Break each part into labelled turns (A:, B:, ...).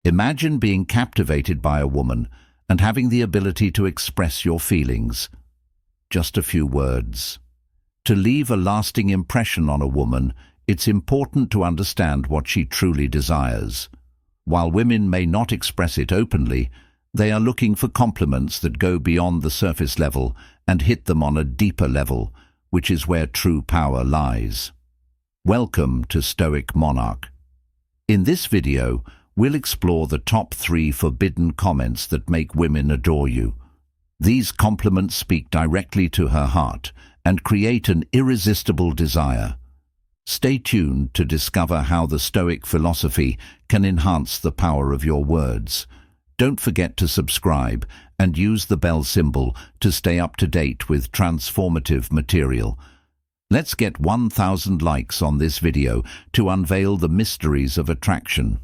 A: Imagine being captivated by a woman and having the ability to express your feelings. Just a few words. To leave a lasting impression on a woman, it's important to understand what she truly desires. While women may not express it openly, they are looking for compliments that go beyond the surface level and hit them on a deeper level, which is where true power lies. Welcome to Stoic Monarch. In this video, we'll explore the top 3 forbidden comments that make women adore you. These compliments speak directly to her heart and create an irresistible desire. Stay tuned to discover how the Stoic philosophy can enhance the power of your words. Don't forget to subscribe and use the bell symbol to stay up to date with transformative material. Let's get 1,000 likes on this video to unveil the mysteries of attraction.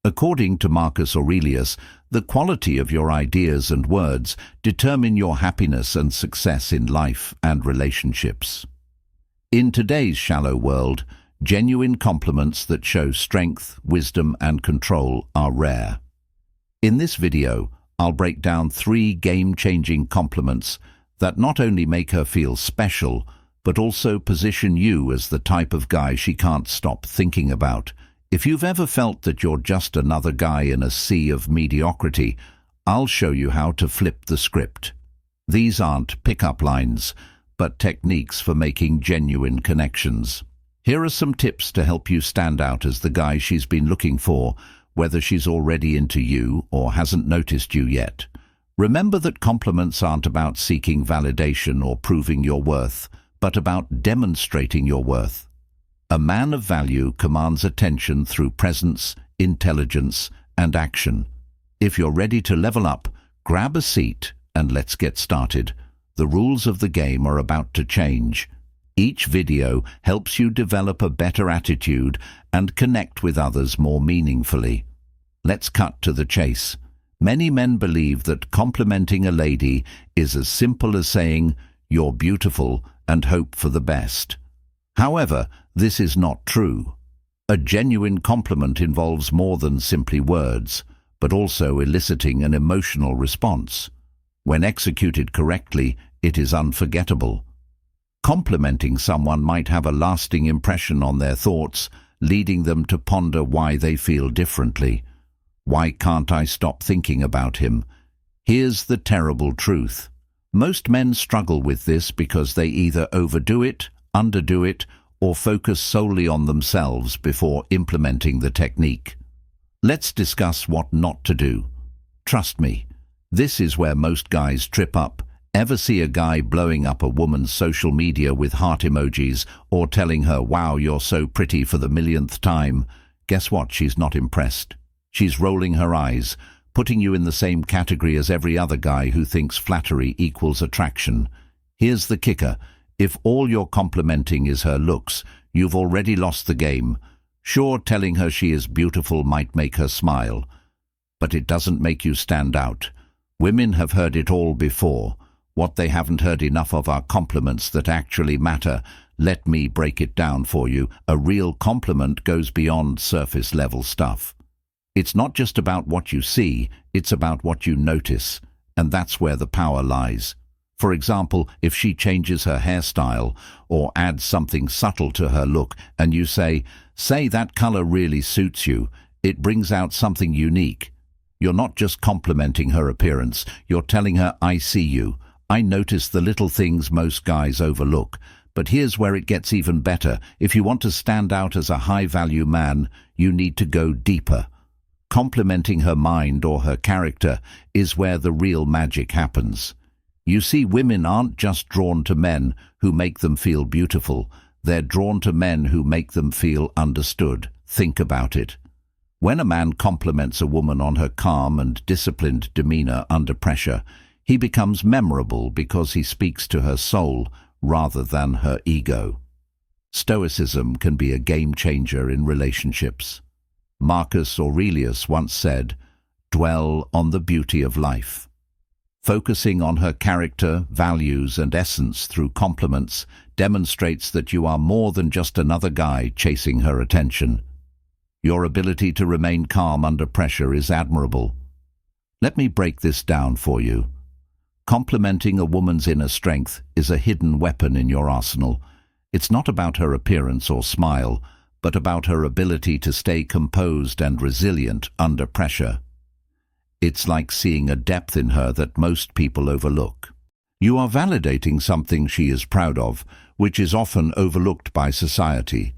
A: According to Marcus Aurelius, the quality of your ideas and words determine your happiness and success in life and relationships. In today's shallow world, genuine compliments that show strength, wisdom, and control are rare. In this video, I'll break down 3 game-changing compliments that not only make her feel special, but also position you as the type of guy she can't stop thinking about. If you've ever felt that you're just another guy in a sea of mediocrity, I'll show you how to flip the script. These aren't pick-up lines, but techniques for making genuine connections. Here are some tips to help you stand out as the guy she's been looking for, whether she's already into you or hasn't noticed you yet. Remember that compliments aren't about seeking validation or proving your worth, but about demonstrating your worth. A man of value commands attention through presence, intelligence, and action. If you're ready to level up, grab a seat and let's get started. The rules of the game are about to change. Each video helps you develop a better attitude and connect with others more meaningfully. Let's cut to the chase. Many men believe that complimenting a lady is as simple as saying, "You're beautiful," and hope for the best. However, this is not true. A genuine compliment involves more than simply words, but also eliciting an emotional response. When executed correctly, it is unforgettable. Complimenting someone might have a lasting impression on their thoughts, leading them to ponder why they feel differently. Why can't I stop thinking about him? Here's the terrible truth. Most men struggle with this because they either overdo it, underdo it, or focus solely on themselves before implementing the technique. Let's discuss what not to do. Trust me, this is where most guys trip up. Ever see a guy blowing up a woman's social media with heart emojis or telling her, "Wow, you're so pretty" for the millionth time? Guess what? She's not impressed. She's rolling her eyes, putting you in the same category as every other guy who thinks flattery equals attraction. Here's the kicker. If all you're complimenting is her looks, you've already lost the game. Sure, telling her she is beautiful might make her smile, but it doesn't make you stand out. Women have heard it all before. What they haven't heard enough of are compliments that actually matter. Let me break it down for you. A real compliment goes beyond surface-level stuff. It's not just about what you see, it's about what you notice, and that's where the power lies. For example, if she changes her hairstyle or adds something subtle to her look and you say, "That color really suits you," it brings out something unique. You're not just complimenting her appearance, you're telling her, "I see you. I notice the little things most guys overlook." But here's where it gets even better. If you want to stand out as a high-value man, you need to go deeper. Complimenting her mind or her character is where the real magic happens. You see, women aren't just drawn to men who make them feel beautiful. They're drawn to men who make them feel understood. Think about it. When a man compliments a woman on her calm and disciplined demeanor under pressure, he becomes memorable because he speaks to her soul rather than her ego. Stoicism can be a game-changer in relationships. Marcus Aurelius once said, "Dwell on the beauty of life." Focusing on her character, values, and essence through compliments demonstrates that you are more than just another guy chasing her attention. Your ability to remain calm under pressure is admirable. Let me break this down for you. Complimenting a woman's inner strength is a hidden weapon in your arsenal. It's not about her appearance or smile, but about her ability to stay composed and resilient under pressure. It's like seeing a depth in her that most people overlook. You are validating something she is proud of, which is often overlooked by society.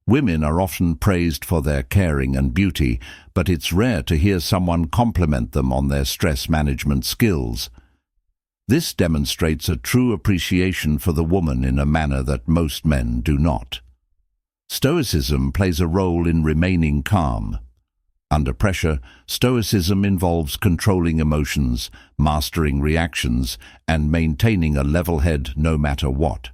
A: Women are often praised for their caring and beauty, but it's rare to hear someone compliment them on their stress management skills. This demonstrates a true appreciation for the woman in a manner that most men do not. Stoicism plays a role in remaining calm. Under pressure, Stoicism involves controlling emotions, mastering reactions, and maintaining a level head no matter what.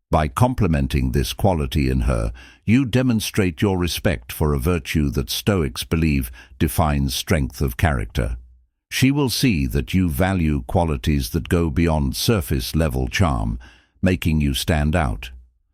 A: By complementing this quality in her, you demonstrate your respect for a virtue that Stoics believe defines strength of character. She will see that you value qualities that go beyond surface-level charm, making you stand out.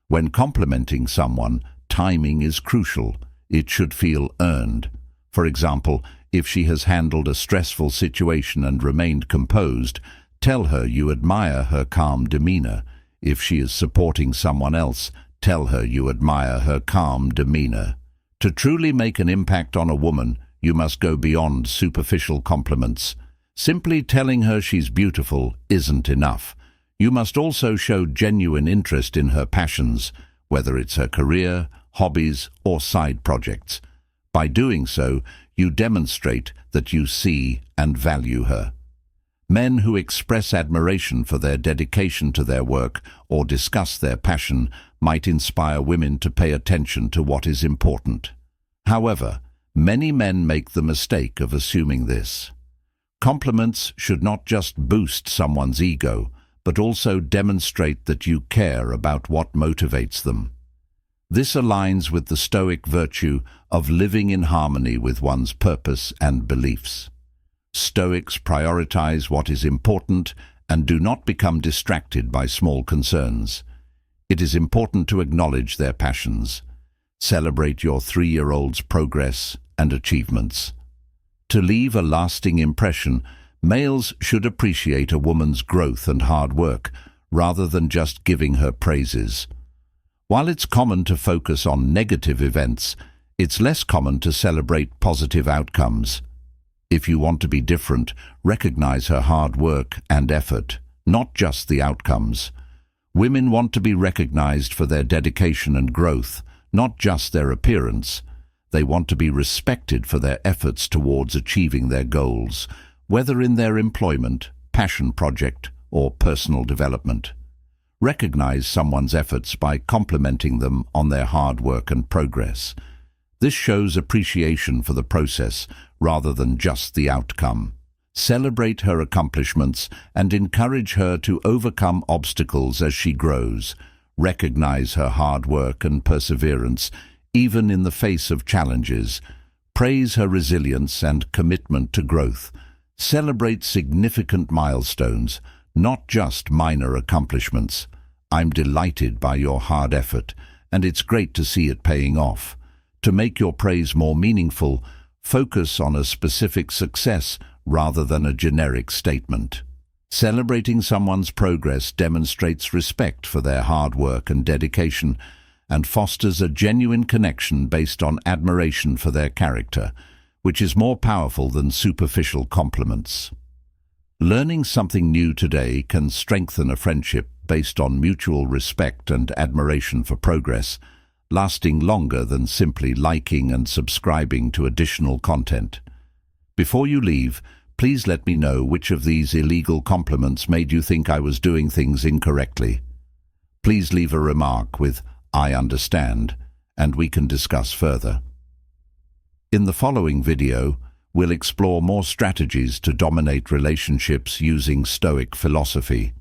A: When complimenting someone, timing is crucial. It should feel earned. For example, if she has handled a stressful situation and remained composed, tell her you admire her calm demeanor. If she is supporting someone else, tell her you admire her calm demeanor. To truly make an impact on a woman, you must go beyond superficial compliments. Simply telling her she's beautiful isn't enough. You must also show genuine interest in her passions, whether it's her career, hobbies, or side projects. By doing so, you demonstrate that you see and value her. Men who express admiration for their dedication to their work or discuss their passion might inspire women to pay attention to what is important. However, many men make the mistake of assuming this. Compliments should not just boost someone's ego, but also demonstrate that you care about what motivates them. This aligns with the Stoic virtue of living in harmony with one's purpose and beliefs. Stoics prioritize what is important and do not become distracted by small concerns. It is important to acknowledge their passions. Celebrate your 3-year-old's progress and achievements. To leave a lasting impression, males should appreciate a woman's growth and hard work, rather than just giving her praises. While it's common to focus on negative events, it's less common to celebrate positive outcomes. If you want to be different, recognize her hard work and effort, not just the outcomes. Women want to be recognized for their dedication and growth, not just their appearance. They want to be respected for their efforts towards achieving their goals, whether in their employment, passion project, or personal development. Recognize someone's efforts by complimenting them on their hard work and progress. This shows appreciation for the process rather than just the outcome. Celebrate her accomplishments and encourage her to overcome obstacles as she grows. Recognize her hard work and perseverance, even in the face of challenges. Praise her resilience and commitment to growth. Celebrate significant milestones, not just minor accomplishments. I'm delighted by your hard effort, and it's great to see it paying off. To make your praise more meaningful, focus on a specific success rather than a generic statement. Celebrating someone's progress demonstrates respect for their hard work and dedication, and fosters a genuine connection based on admiration for their character, which is more powerful than superficial compliments. Learning something new today can strengthen a friendship based on mutual respect and admiration for progress, lasting longer than simply liking and subscribing to additional content. Before you leave, please let me know which of these illegal compliments made you think I was doing things incorrectly. Please leave a remark with "I understand," and we can discuss further. In the following video, we'll explore more strategies to dominate relationships using Stoic philosophy.